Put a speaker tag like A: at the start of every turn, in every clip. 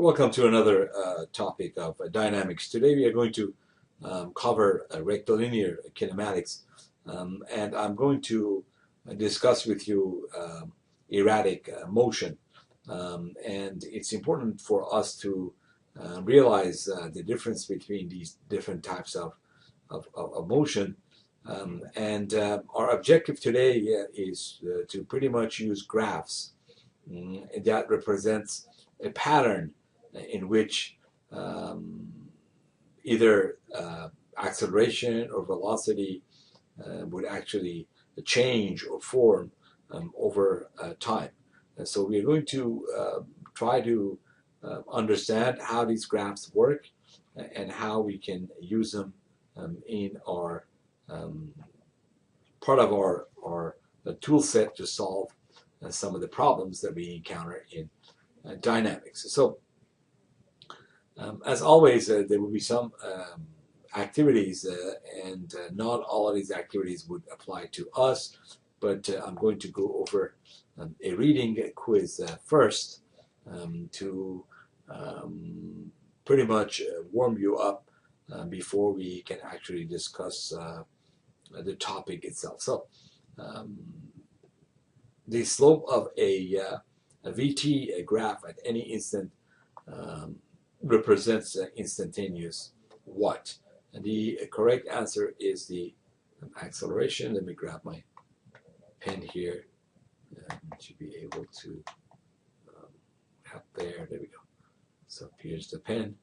A: Welcome to another topic of dynamics. Today we are going to cover rectilinear kinematics, and I'm going to discuss with you erratic motion. And it's important for us to realize the difference between these different types of motion. And our objective today is to pretty much use graphs that represents a pattern in which either acceleration or velocity would actually change or form over time. And so we're going to try to understand how these graphs work and how we can use them in our part of our tool set to solve some of the problems that we encounter in dynamics. So as always, there will be some activities, and not all of these activities would apply to us, but I'm going to go over a reading quiz first to pretty much warm you up before we can actually discuss the topic itself. So the slope of a VT graph at any instant represents instantaneous what? And the correct answer is the acceleration. Let me grab my pen here. Should be able to have there we go. So here's the pen.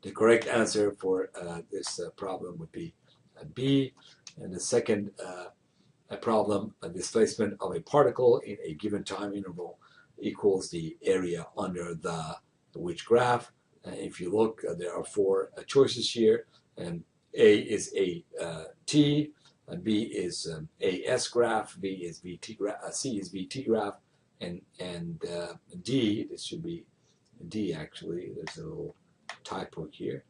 A: The correct answer for this problem would be B. And the second problem, a displacement of a particle in a given time interval equals the area under the which graph. If you look, there are four choices here, and A is a T, and B is a S graph, B is VT graph, C is VT graph, and D, this should be D actually, there's a little typo here,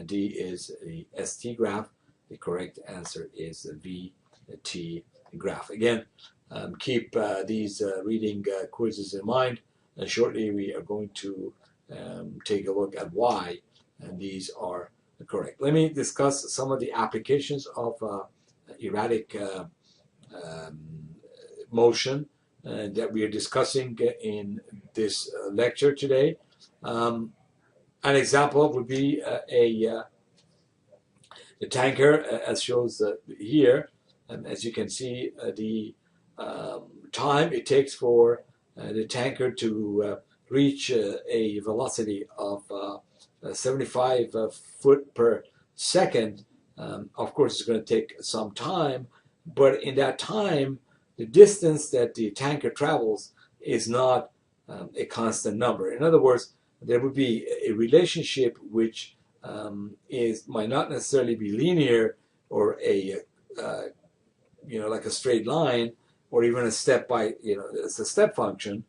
A: D is a ST graph. The correct answer is VT graph. Again, keep these reading quizzes in mind, and shortly we are going to take a look at why these are correct. Let me discuss some of the applications of erratic motion that we are discussing in this lecture today. An example would be a tanker, as shows here. As you can see, the time it takes for the tanker to reach a velocity of 75 foot per second. Of course, it's going to take some time, but in that time, the distance that the tanker travels is not a constant number. In other words, there would be a relationship which might not necessarily be linear or a like a straight line, or even a step by it's a step function.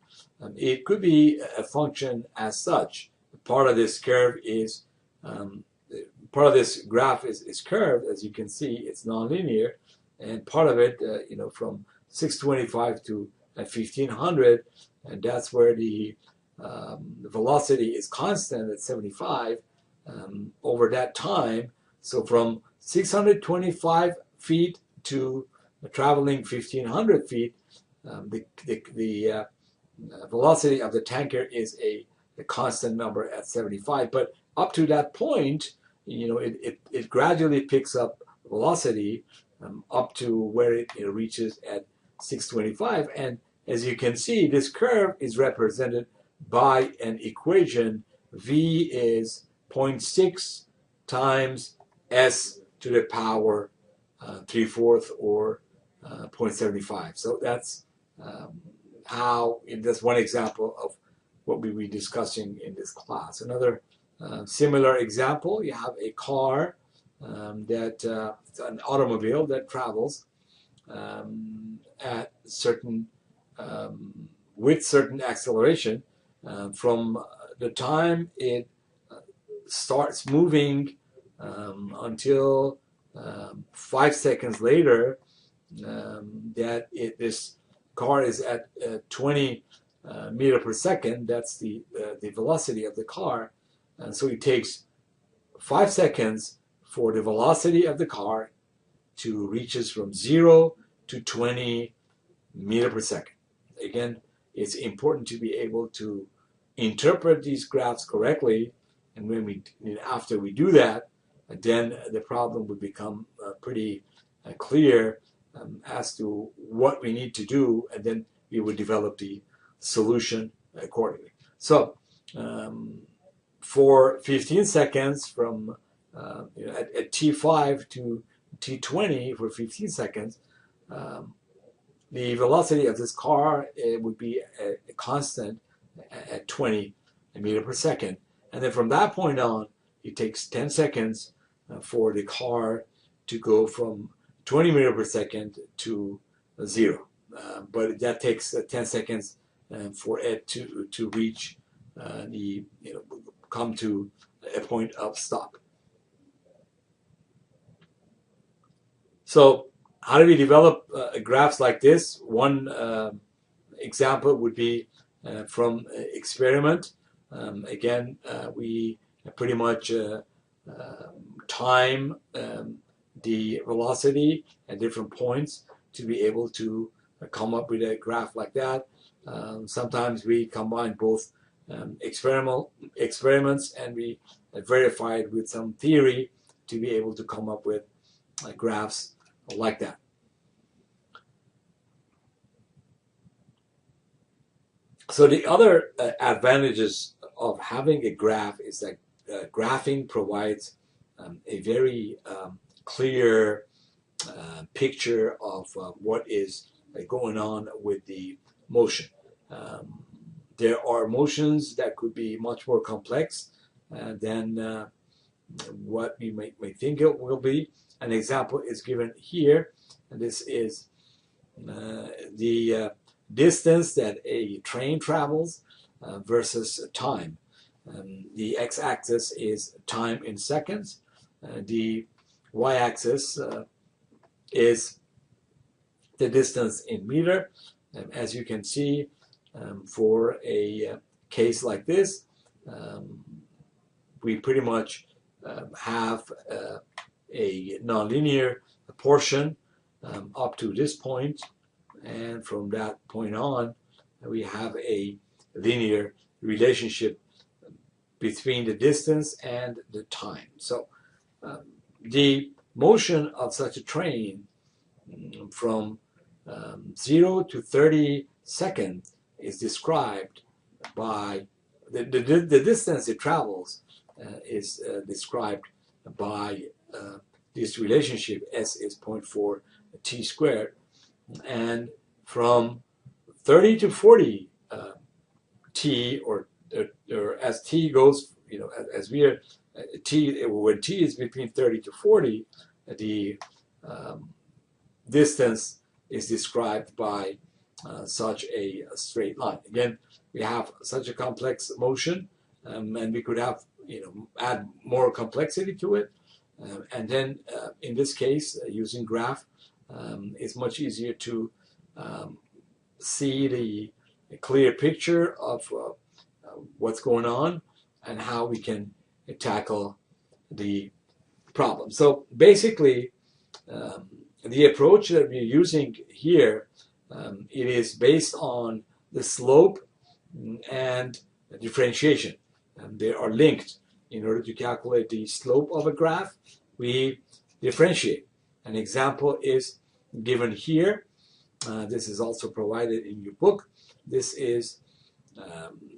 A: It could be a function as such. Part of this curve is part of this graph is curved, as you can see. It's nonlinear, and part of it, from 625 to 1500, and that's where the velocity is constant at 75 over that time. So from 625 feet to traveling 1500 feet, the velocity of the tanker is a constant number at 75. But up to that point, it gradually picks up velocity up to where it reaches at 625. And as you can see, this curve is represented by an equation. V is 0.6 times s to the power 3/4, or 0.75. So that's that's one example of what we will be discussing in this class. Another similar example, you have a car it's an automobile that travels at certain with certain acceleration from the time it starts moving until 5 seconds later, this car is at 20 meter per second. That's the the velocity of the car. And so it takes 5 seconds for the velocity of the car to reaches from 0 to 20 meter per second. Again, it's important to be able to interpret these graphs correctly, and after we do that, then the problem would become pretty clear as to what we need to do, and then we would develop the solution accordingly. So for 15 seconds from at T5 to T20 for 15 seconds, the velocity of this car would be a constant at 20 meter per second. And then from that point on, it takes 10 seconds for the car to go from 20 meter per second to 0. But that takes 10 seconds for it to reach come to a point of stop. So how do we develop graphs like this? One example would be from experiment. Again, we pretty much time the velocity at different points to be able to come up with a graph like that. Sometimes we combine both experiments and we verify it with some theory to be able to come up with graphs like that. So the other advantages of having a graph is that graphing provides a very clear picture of what is going on with the motion. There are motions that could be much more complex than what we may think it will be. An example is given here, and this is the distance that a train travels versus time. The x-axis is time in seconds. The y-axis is the distance in meter. As you can see, for a case like this, we pretty much have a nonlinear portion up to this point, and from that point on, we have a linear relationship between the distance and the time. So the motion of such a train from 0 to 30 seconds is described by the distance it travels is described by this relationship. S is 0.4 t squared, and from 30 to 40 t, or as t goes, as we are t, when t is between 30 to 40, the distance is described by such a straight line. Again, we have such a complex motion, and we could have add more complexity to it, and then in this case, using graph, it's much easier to see the clear picture of what's going on and how we can tackle the problem. So basically, the approach that we're using here, it is based on the slope and differentiation. They are linked. In order to calculate the slope of a graph, we differentiate. An example is given here. This is also provided in your book. This is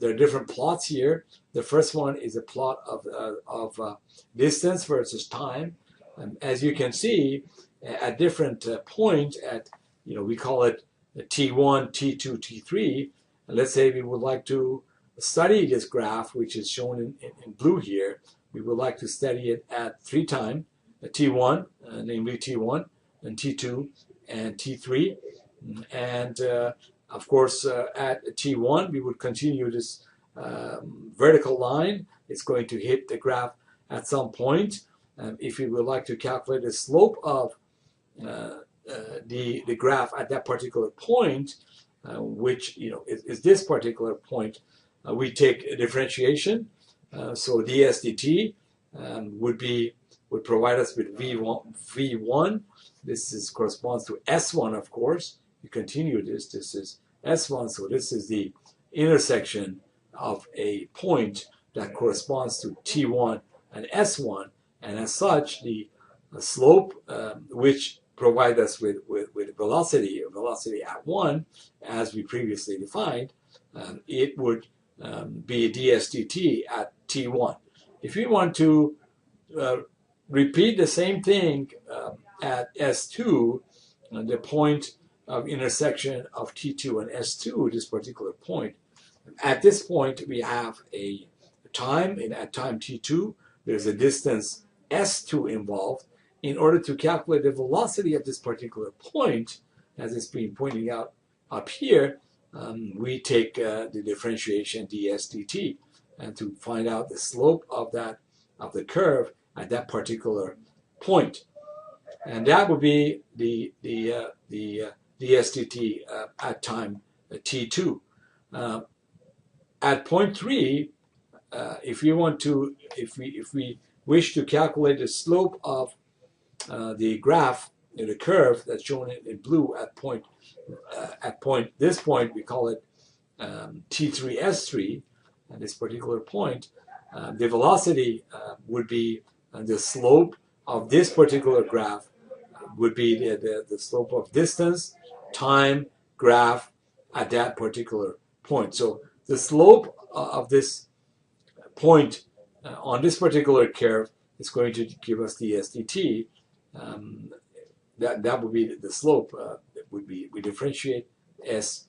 A: there are different plots here. The first one is a plot of distance versus time. As you can see, at different point, at we call it T1, T2, T3. Let's say we would like to study this graph, which is shown in blue here. We would like to study it at 3 times, T1, namely T1, and T2, and T3. And of course, at T1, we would continue this vertical line. It's going to hit the graph at some point. If we would like to calculate the slope of the graph at that particular point, which is this particular point, we take a differentiation. So ds dt would provide us with v1. This corresponds to s1, of course. You continue this. This is s1. So this is the intersection of a point that corresponds to t1 and s1, and as such, the slope, which provide us with velocity at 1, as we previously defined, it would be ds dt at t1. If you want to repeat the same thing at s2, the point of intersection of t2 and s2, this particular point, at this point we have a time, and at time t2 there's a distance s2 involved. In order to calculate the velocity of this particular point, as it's being pointed out up here, we take the differentiation ds dt, and to find out the slope of the curve at that particular point, and that would be the ds dt at time t2. At point 3, if we wish to calculate the slope of the graph, the curve that's shown in blue this point we call it t3s3, at this particular point, the velocity would be the slope of this particular graph would be the slope of distance, time, graph at that particular point. So the slope of this point on this particular curve is going to give us the SDT. That would be the slope. We differentiate S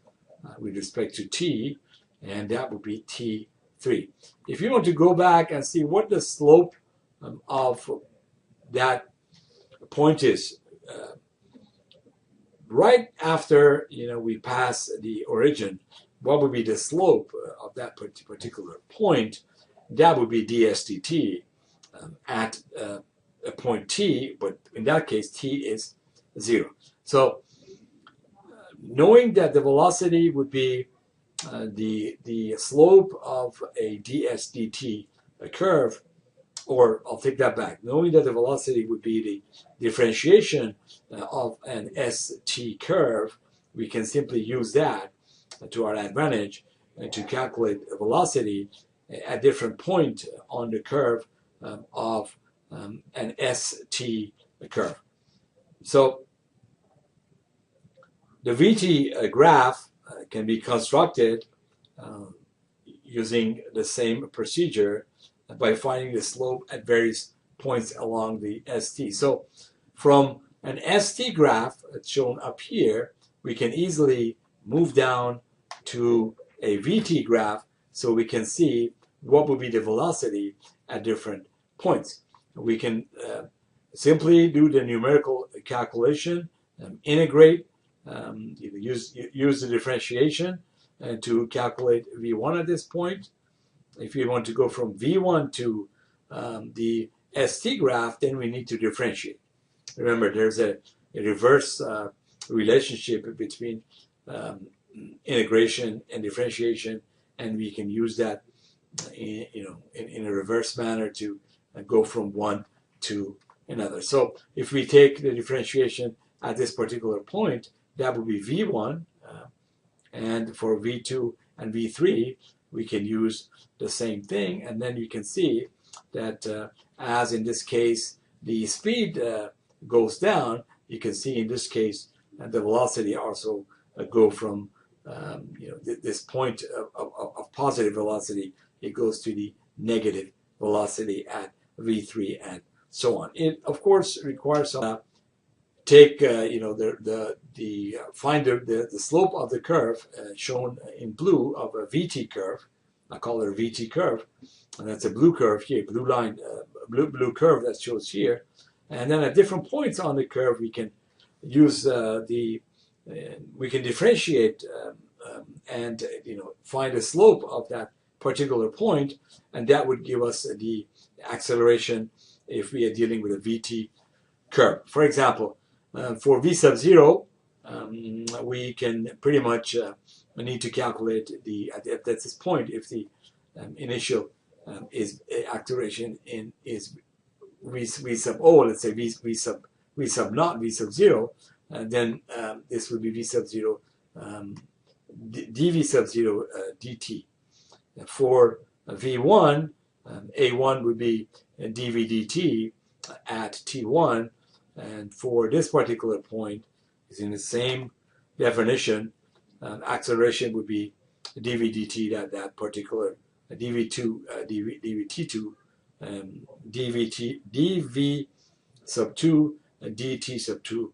A: with respect to T, and that would be T3. If you want to go back and see what the slope of that point is, right after we pass the origin, what would be the slope of that particular point? That would be dSdt at a point t, but in that case t is 0. So knowing that the velocity would be the slope of a dSdt curve, or I'll take that back, knowing that the velocity would be the differentiation of an ST curve, we can simply use that to our advantage to calculate the velocity at different point on the curve of an ST curve. So the VT graph can be constructed using the same procedure by finding the slope at various points along the ST. So from an ST graph that's shown up here, we can easily move down to a VT graph so we can see what would be the velocity at different points. We can simply do the numerical calculation, integrate, use the differentiation to calculate V1 at this point. If we want to go from V1 to the ST graph, then we need to differentiate. Remember, there's a reverse relationship between integration and differentiation, and we can use that in a reverse manner to go from one to another. So if we take the differentiation at this particular point, that would be V1, and for V2 and V3, we can use the same thing, and then you can see that as in this case the speed goes down, you can see in this case the velocity also go from this point of positive velocity, it goes to the negative velocity at V3 and so on. It of course requires some take find the slope of the curve shown in blue of a VT curve. I call it a VT curve, and that's a blue curve here, blue line, blue curve that shows here. And then at different points on the curve, we can use we can differentiate and find the slope of that particular point, and that would give us the acceleration if we are dealing with a VT curve. For example, for V sub 0, we can pretty much we need to calculate the at this point if the initial is acceleration is v sub o, let's say v sub naught, v sub 0, then this would be v sub 0 dv sub 0 dt. For v1, a1 would be dv dt at t1, and for this particular point, is in the same definition, acceleration would be dv dt at that particular dv2 dvt2 dv sub 2 dt sub 2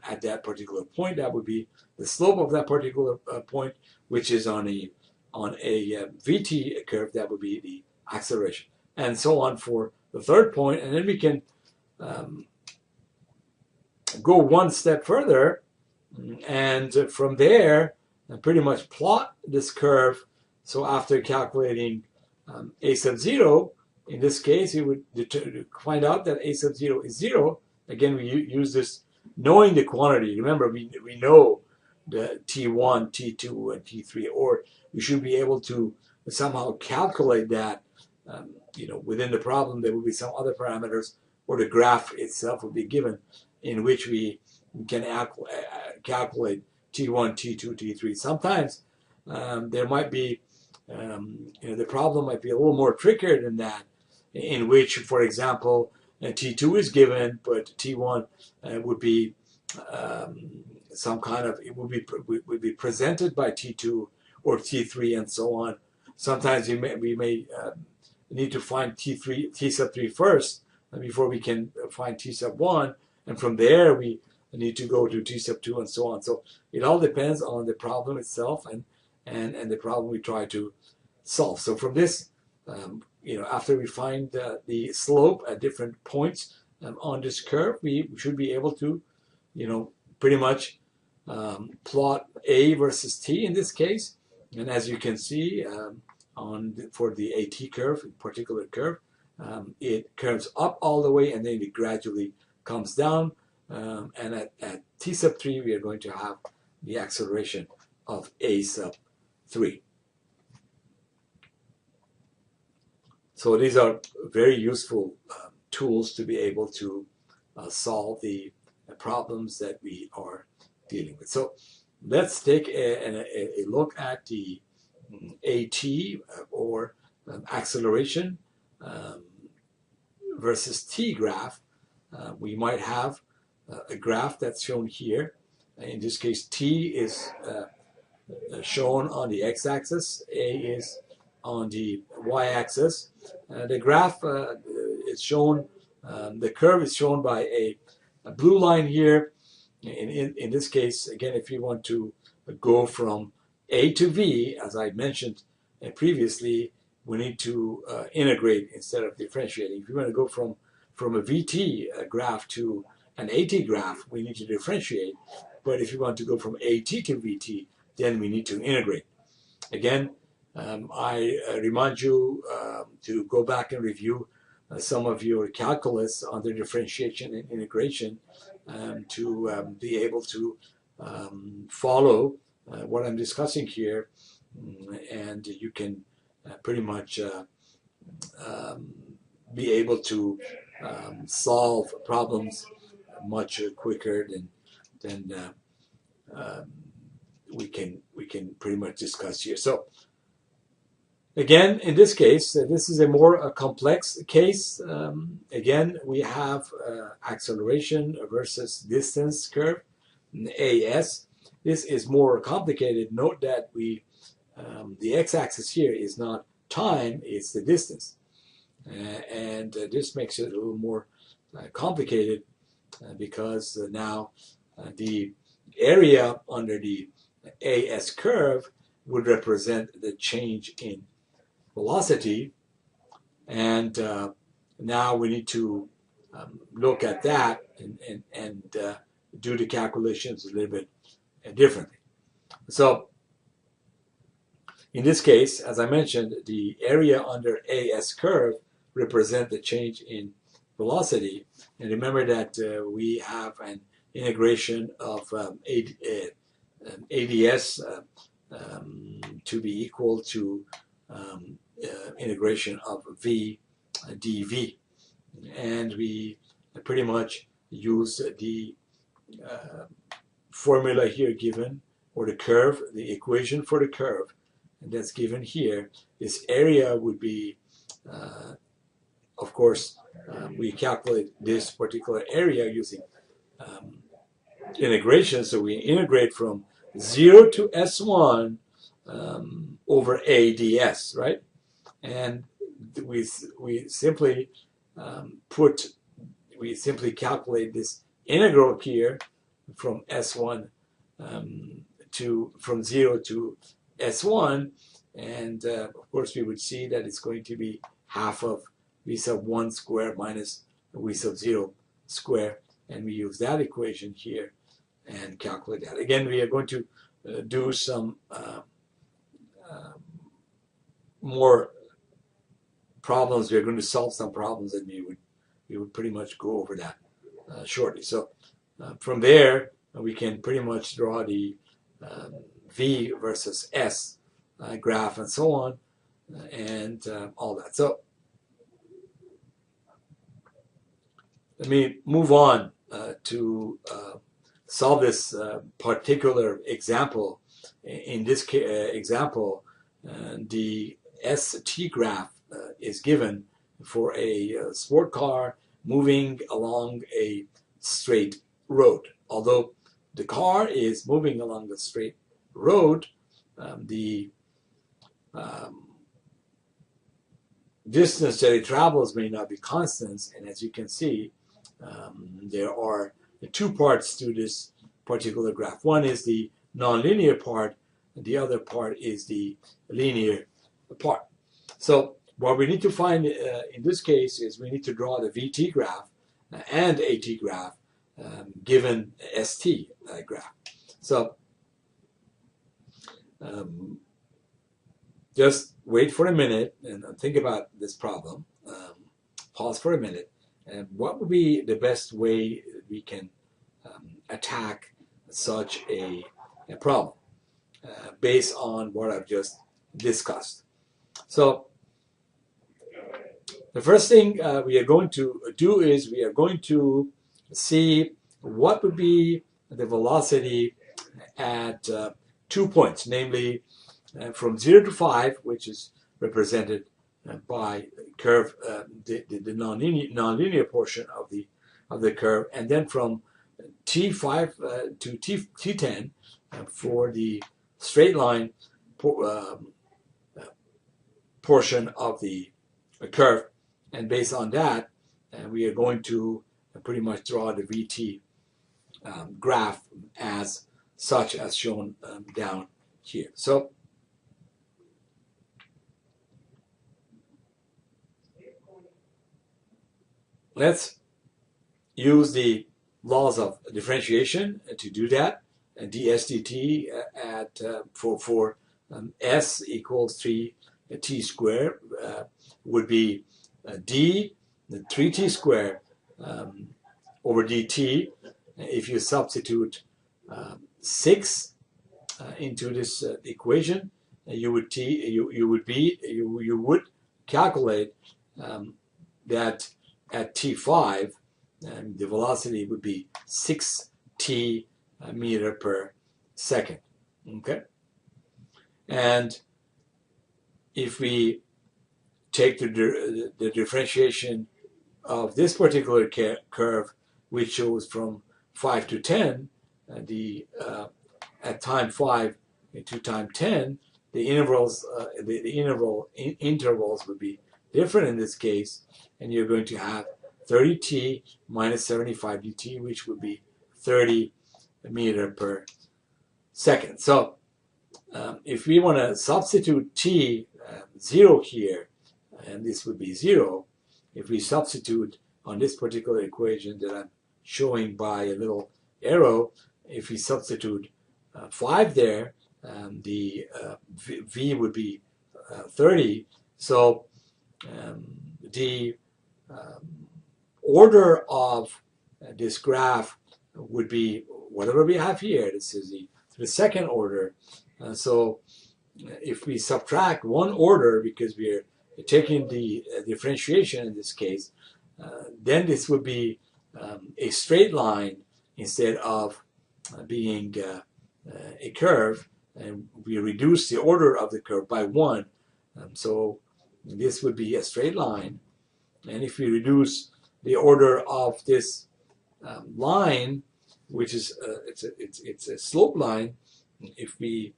A: at that particular point. That would be the slope of that particular point, which is on a vt curve. That would be the acceleration, and so on for the third point. And then we can go one step further, and from there pretty much plot this curve. So after calculating a sub 0, in this case, you would find out that a sub 0 is 0. Again, we use this knowing the quantity. Remember, we know the T1, T2, and T3, or we should be able to somehow calculate that. Within the problem, there will be some other parameters, or the graph itself will be given, in which we can calculate T1, T2, T3. Sometimes there might be, the problem might be a little more trickier than that, in which, for example, T2 is given, but T1 would be some kind of, it would be presented by T2 or T3 and so on. Sometimes we may need to find T sub 3 first before we can find T sub 1, and from there we need to go to T sub 2 and so on. So it all depends on the problem itself and the problem we try to solve. So from this, after we find the slope at different points on this curve, we should be able to, pretty much plot A versus T in this case. And as you can see, for the AT curve, particular curve, it curves up all the way and then it gradually comes down. And at T sub 3, we are going to have the acceleration of A sub 3. So these are very useful tools to be able to solve the problems that we are dealing with. So let's take a look at the AT or acceleration versus T graph. We might have a graph that's shown here. In this case, T is shown on the x-axis, A is on the y-axis. The graph is shown, the curve is shown by a blue line here. In this case, again, if you want to go from A to V, as I mentioned previously, we need to integrate instead of differentiating. If you want to go from a VT graph to an AT graph, we need to differentiate. But if you want to go from AT to VT, then we need to integrate. Again, I remind you to go back and review some of your calculus on the differentiation and integration to be able to follow what I'm discussing here, and you can pretty much be able to solve problems much quicker than we can pretty much discuss here. So again, in this case, this is a more complex case. Again, we have acceleration versus distance curve, AS. This is more complicated. Note that the x-axis here is not time, it's the distance. And this makes it a little more complicated because now the area under the AS curve would represent the change in velocity, and now we need to look at that and do the calculations a little bit differently. So in this case, as I mentioned, the area under AS curve represent the change in velocity, and remember that we have an integration of ADS to be equal to integration of v dv. And we pretty much use the formula here given, or the curve, the equation for the curve, and that's given here. This area would be, of course, we calculate this particular area using integration. So we integrate from 0 to S1 over A ds, right? And we simply we simply calculate this integral here from S1 from 0 to S1, and of course we would see that it's going to be half of v sub 1 square minus v sub 0 square, and we use that equation here and calculate that. Again, we are going to do some more problems. We are going to solve some problems, and we would pretty much go over that shortly. So from there, we can pretty much draw the V versus S graph and so on, and all that. So let me move on to solve this particular example. In this example, the ST graph is given for a sport car moving along a straight road. Although the car is moving along the straight road, the distance that it travels may not be constant, and as you can see, there are two parts to this particular graph. One is the nonlinear part, and the other part is the linear part. So what we need to find in this case is we need to draw the VT graph and AT graph given ST graph. So just wait for a minute and think about this problem. Pause for a minute. And what would be the best way we can attack such a problem based on what I've just discussed? So the first thing we are going to do is we are going to see what would be the velocity at 2 points, namely from 0 to 5, which is represented by curve, the nonlinear portion of the curve, and then from T5 to T10 for the straight line portion of the curve. And based on that, we are going to pretty much draw the VT graph as such, as shown down here. So let's use the laws of differentiation to do that. ds dt at for s equals 3t squared would be d 3t squared over dt. If you substitute 6 into this equation, you would calculate that at t5 the velocity would be 6t meter per second. Okay, and if we take the differentiation of this particular curve, which shows from 5 to 10, at time 5 to time 10, the intervals intervals would be different in this case, and you're going to have 30t minus 75 dt, which would be 30 meter per second. So if we want to substitute t 0 here, and this would be 0, if we substitute on this particular equation that I'm showing by a little arrow, if we substitute 5 there, the v would be 30. So the order of this graph would be whatever we have here. This is the second order So if we subtract one order because we're taking the differentiation in this case, then this would be a straight line instead of being a curve, and we reduce the order of the curve by one. So this would be a straight line, and if we reduce the order of this line, which is it's a slope line, if we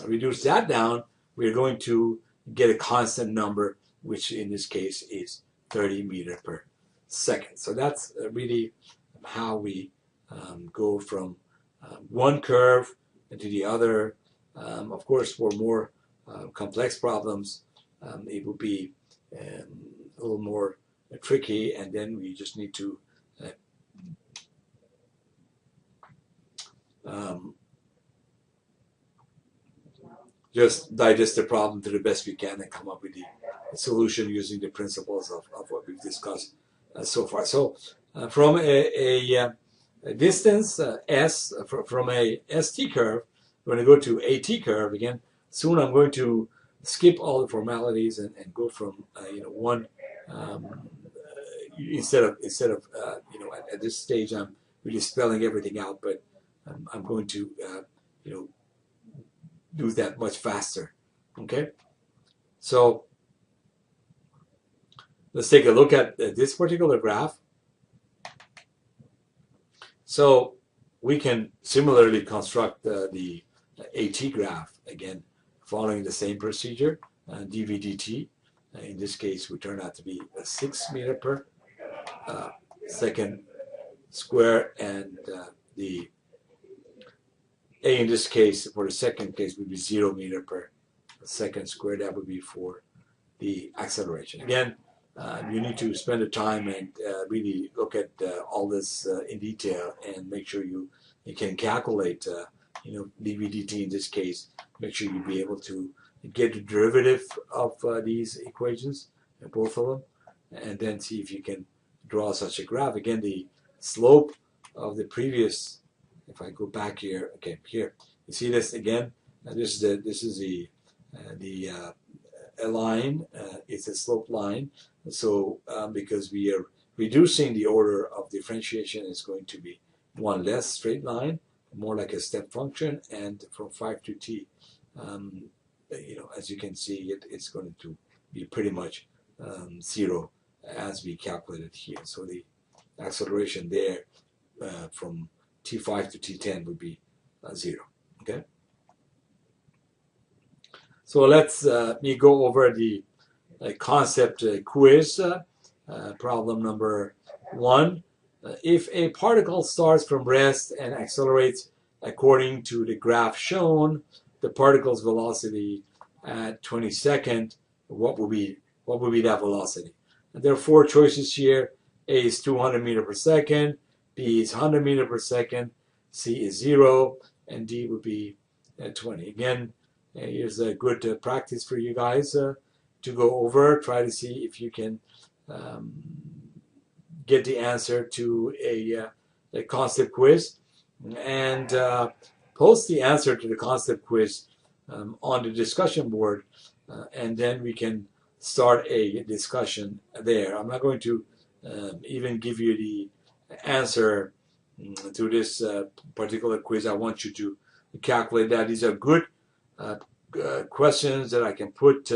A: reduce that down, we're going to get a constant number, which in this case is 30 meters per second. So that's really how we go from one curve to the other. Of course, for more complex problems, it will be a little more tricky, and then we just need to just digest the problem to the best we can and come up with the solution using the principles of what we've discussed so far. So from a distance S, from a ST curve, we're going to go to a T curve again. Soon I'm going to skip all the formalities and go from one instead of at this stage I'm really spelling everything out, but I'm going to do that much faster. Okay, so let's take a look at this particular graph. So we can similarly construct the AT graph again, following the same procedure, dv dt. In this case, would turn out to be 6 meters per second square, and the A in this case, for the second case, would be 0 meters per second square. That would be for the acceleration. Again, you need to spend the time and really look at all this in detail and make sure you can calculate, dv dt in this case. Make sure you be able to get the derivative of these equations, both of them, and then see if you can draw such a graph. Again, the slope of the previous, if I go back here, okay, here you see this again. This is the a line. It's a slope line. So because we are reducing the order of differentiation, it's going to be one less straight line, more like a step function, and from 5 to t. As you can see, it's going to be pretty much 0 as we calculated here. So the acceleration there from T5 to T10 would be 0. Okay. So let's me go over the concept quiz. Problem number 1. If a particle starts from rest and accelerates according to the graph shown, the particle's velocity at 20 seconds, what will be that velocity? And there are 4 choices here. A is 200 meters per second, B is 100 meters per second, C is 0, and D would be 20. Again, here's a good practice for you guys to go over. Try to see if you can get the answer to a concept quiz, and post the answer to the concept quiz on the discussion board, and then we can start a discussion there. I'm not going to even give you the answer to this particular quiz. I want you to calculate that. These are good questions that I can put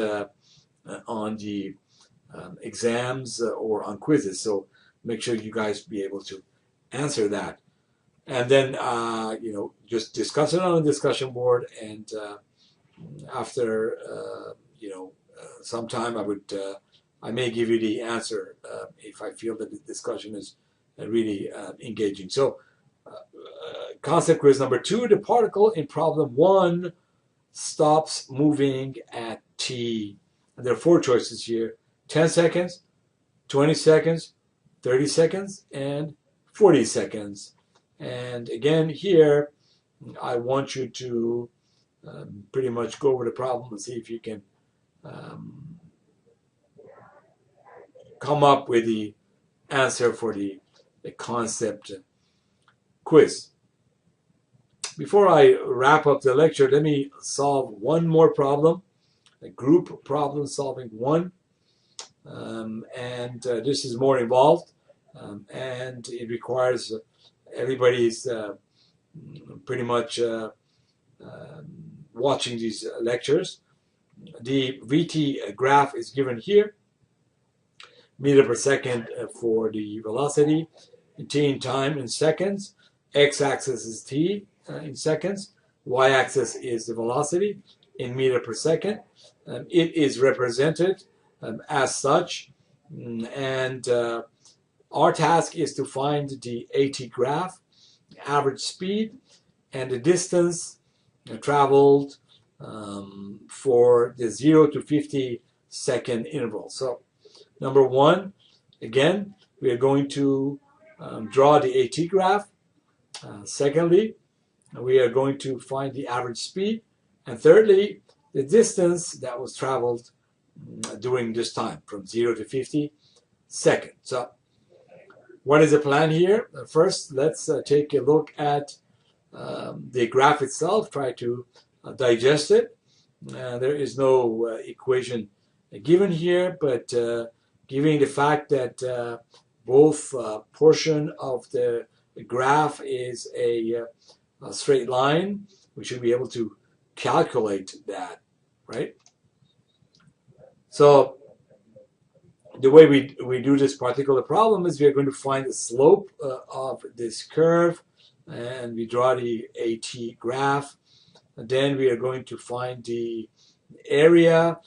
A: on the exams or on quizzes. So make sure you guys be able to answer that. And then, just discuss it on the discussion board. And after, some time, I may give you the answer if I feel that the discussion is really engaging. So, concept quiz number 2, the particle in problem 1 stops moving at t. And there are 4 choices here: 10 seconds, 20 seconds, 30 seconds, and 40 seconds. And again, here, I want you to pretty much go over the problem and see if you can come up with the answer for the concept quiz. Before I wrap up the lecture, let me solve one more problem, a group problem solving one. This is more involved, and it requires everybody's pretty much watching these lectures. The VT graph is given here, meter per second for the velocity, t in time in seconds, x-axis is t in seconds, y-axis is the velocity in meter per second. It is represented as such, and our task is to find the AT graph, average speed, and the distance traveled for the 0 to 50 second interval. So number one, again, we are going to draw the AT graph. Secondly, we are going to find the average speed. And thirdly, the distance that was traveled during this time from 0 to 50 seconds. So what is the plan here? First, let's take a look at the graph itself, try to digest it. There is no equation given here, but given the fact that both portion of the graph is a straight line, we should be able to calculate that, right? So the way we do this particular problem is we are going to find the slope of this curve, and we draw the AT graph. And then we are going to find the area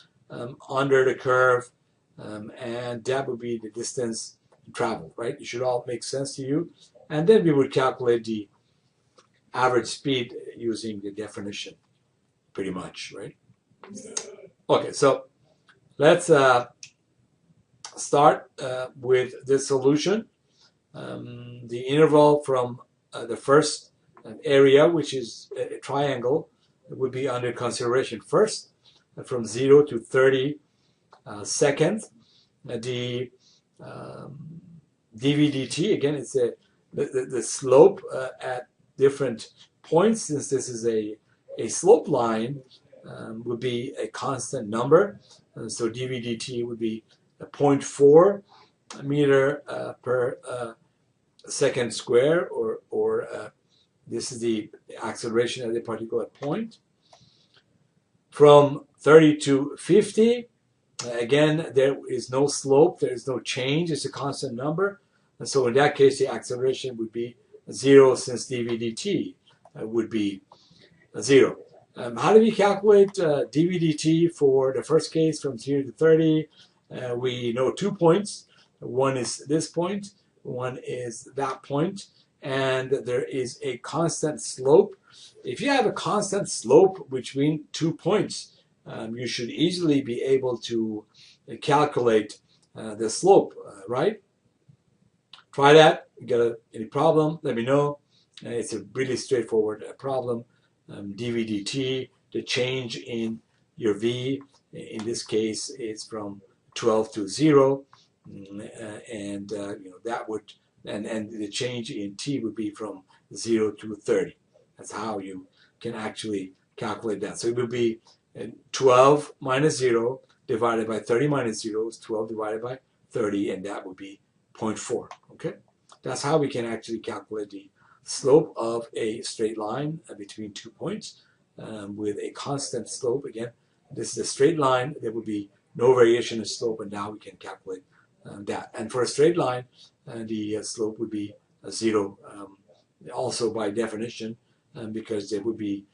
A: under the curve, and that would be the distance traveled, right? It should all make sense to you. And then we would calculate the average speed using the definition, pretty much, right? Okay, so let's start with this solution. The interval from the first area, which is a triangle, would be under consideration first, from 0 to 30 seconds. The dV/dt, again, it's the slope at different points. Since this is a slope line, would be a constant number. So dV/dt would be 0.4 meter per second square, or this is the acceleration at a particular point. From 30 to 50, again, there is no slope, there is no change, it's a constant number. And so in that case, the acceleration would be 0, since dV/dt would be 0. How do we calculate dV/dt for the first case from 0 to 30? We know 2 points. One is this point, one is that point, and there is a constant slope. If you have a constant slope between 2 points, you should easily be able to calculate the slope, right? Try that. You got any problem, let me know. It's a really straightforward problem. dV/dt, the change in your v, in this case, is from 12 to 0, and that would, and the change in t would be from 0 to 30. That's how you can actually calculate that. So it would be 12 minus 0 divided by 30 minus 0 is 12 divided by 30, and that would be 0.4. Okay, that's how we can actually calculate the slope of a straight line between 2 points with a constant slope. Again, this is a straight line. There would be no variation in slope, and now we can calculate that. And for a straight line, the slope would be 0, also by definition, because there would be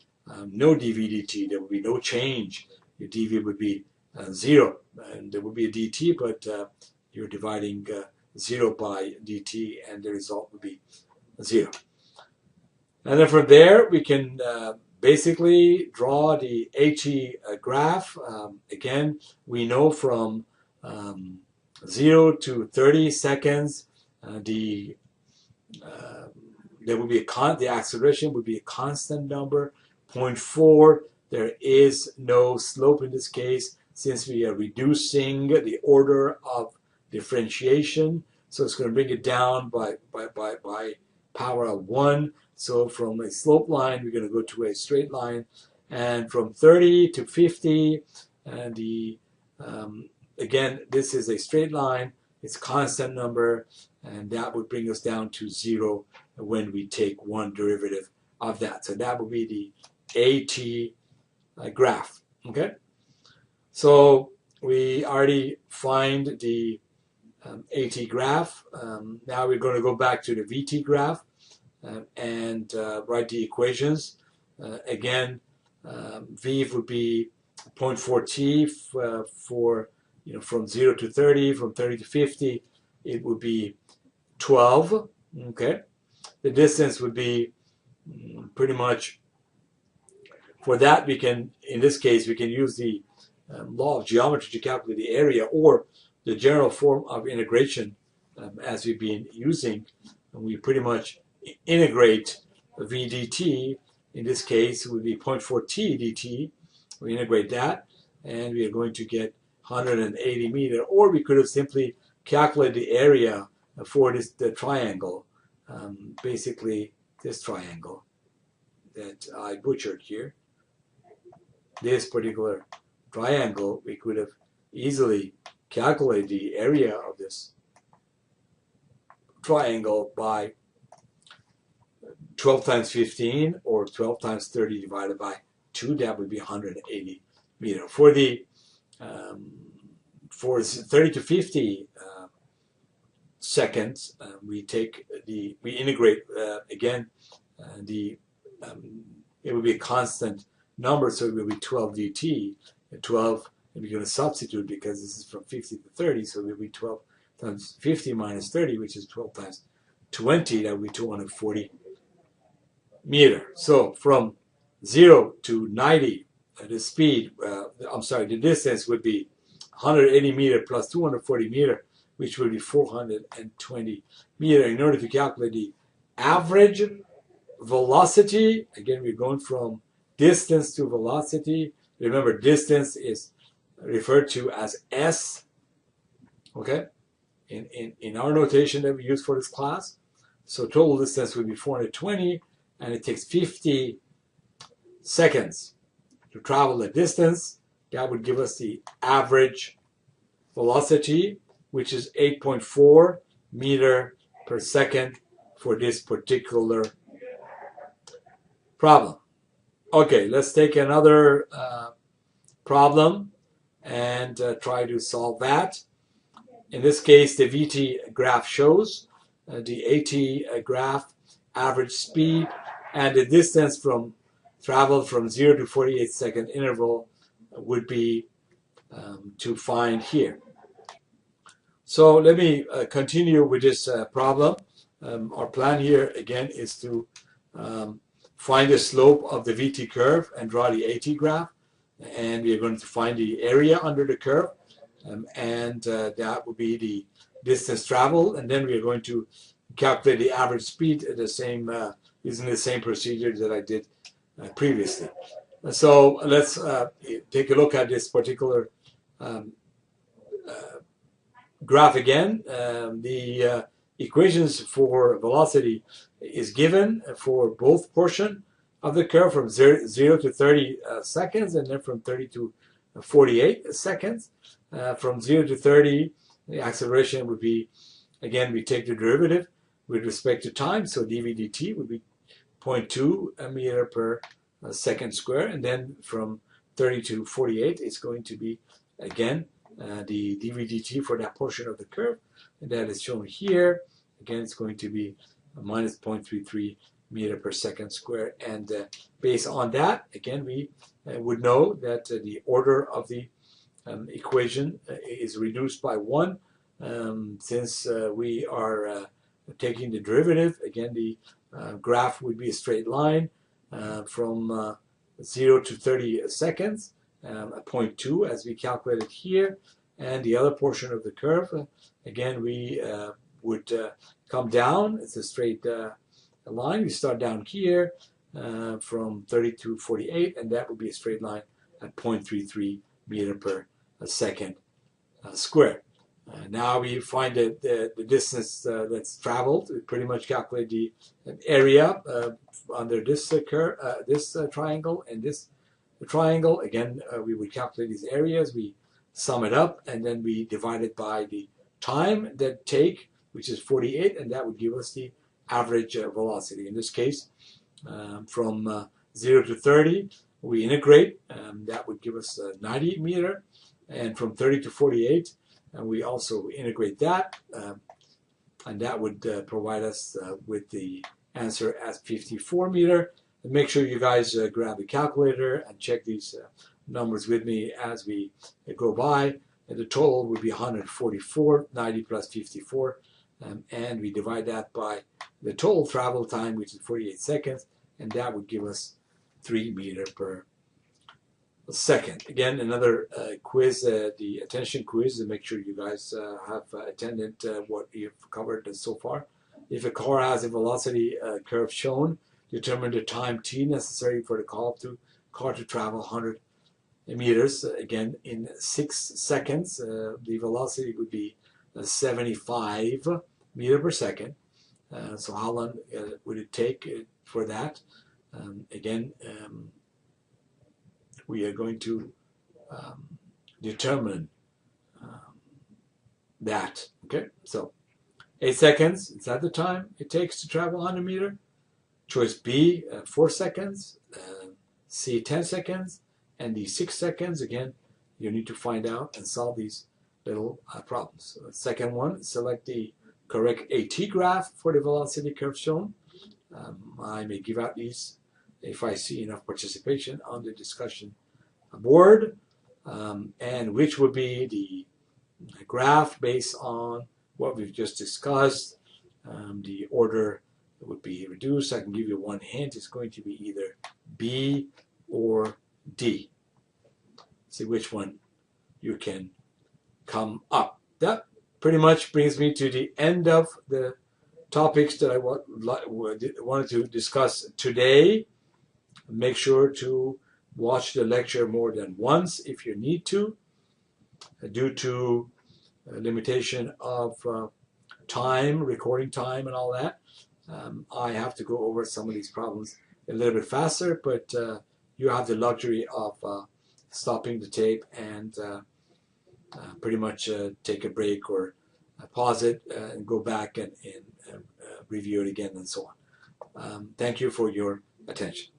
A: no dV/dt. There would be no change. Your dV would be 0, and there would be a dt, but you're dividing 0 by dt, and the result would be 0. And then from there, we can basically draw the AT graph. Again, we know from 0 to 30 seconds, there would be the acceleration would be a constant number, 0.4. There is no slope in this case, since we are reducing the order of differentiation. So it's going to bring it down by power of 1. So from a slope line, we're going to go to a straight line. And from 30 to 50, again, this is a straight line. It's a constant number, and that would bring us down to 0 when we take one derivative of that. So that would be the AT graph. Okay? So we already find the AT graph. Now we're going to go back to the VT graph and write the equations. Again, V would be 0.4t for from 0 to 30, from 30 to 50, it would be 12. Okay, the distance would be pretty much. For that, we can, in this case, we can use the law of geometry to calculate the area, or the general form of integration as we've been using. And we pretty much integrate v dt. In this case, it would be 0.4t dt. We integrate that, and we are going to get 180 meters. Or we could have simply calculated the area for the triangle, basically this triangle that I butchered here. This particular triangle, we could have easily calculated the area of this triangle by 12 times 15 or 12 times 30 divided by 2. That would be 180 meters. For the for 30 to 50 seconds, we integrate again it would be a constant number, so it will be 12 dt. And 12, and we're going to substitute because this is from 50 to 30, so it will be 12 times 50 minus 30, which is 12 times 20. That would be 240 meters. So from 0 to 90, the speed, the distance would be 180 meters plus 240 meters, which will be 420 meters. In order to calculate the average velocity, again, we're going from distance to velocity. Remember, distance is referred to as s, okay, in our notation that we use for this class. So total distance would be 420, and it takes 50 seconds to travel the distance. That would give us the average velocity, which is 8.4 meters per second for this particular problem. Okay, let's take another problem and try to solve that. In this case, the VT graph shows the AT graph, average speed, and the distance from travel from 0 to 48 second interval would be to find here. So let me continue with this problem. Our plan here again is to find the slope of the VT curve and draw the AT graph, and we are going to find the area under the curve, and that will be the distance traveled, and then we are going to calculate the average speed at the same using the same procedure that I did previously. So let's take a look at this particular graph again. The equations for velocity is given for both portion of the curve from 0 to 30 seconds, and then from 30 to 48 seconds. From 0 to 30, the acceleration would be, again, we take the derivative with respect to time, so dv dt would be 0.2 meter per second square, and then from 30 to 48, it's going to be, again, the dv dt for that portion of the curve, and that is shown here. Again, it's going to be minus 0.33 meter per second square, and based on that, again, we would know that the order of the equation is reduced by 1 since we are taking the derivative. Again, the graph would be a straight line from 0 to 30 seconds, 0.2 as we calculated here, and the other portion of the curve, again, we would come down. It's a straight line. We start down here from 30 to 48, and that would be a straight line at 0.33 meter per second square. Now we find the distance that's traveled. We pretty much calculate the area under this curve, this triangle, and this triangle. Again, we would calculate these areas. We sum it up, and then we divide it by the time that take, which is 48, and that would give us the average velocity. In this case, from 0 to 30, we integrate. That would give us 90 meter, and from 30 to 48. And we also integrate that, and that would provide us with the answer as 54 meter. And make sure you guys grab a calculator and check these numbers with me as we go by. And the total would be 144, 90 plus 54, and we divide that by the total travel time, which is 48 seconds, and that would give us 3 meter per second. Again, another quiz, the attention quiz, to make sure you guys have attended what you've covered so far. If a car has a velocity curve shown, determine the time t necessary for the car to travel 100 meters. Again, in 6 seconds, the velocity would be 75 meter per second. So how long would it take for that? Again, we are going to determine that. Okay, so 8 seconds, is that the time it takes to travel 100 meter? Choice B, 4 seconds, C, 10 seconds, and the 6 seconds, again, you need to find out and solve these little problems. Second one, select the correct AT graph for the velocity curve shown. I may give out these if I see enough participation on the discussion board, and which would be the graph based on what we've just discussed. The order would be reduced. I can give you one hint. It's going to be either B or D. See which one you can come up. That pretty much brings me to the end of the topics that I wanted to discuss today. Make sure to watch the lecture more than once if you need to. Due to limitation of time, recording time and all that, I have to go over some of these problems a little bit faster, but you have the luxury of stopping the tape and pretty much take a break or pause it and go back and review it again and so on. Thank you for your attention.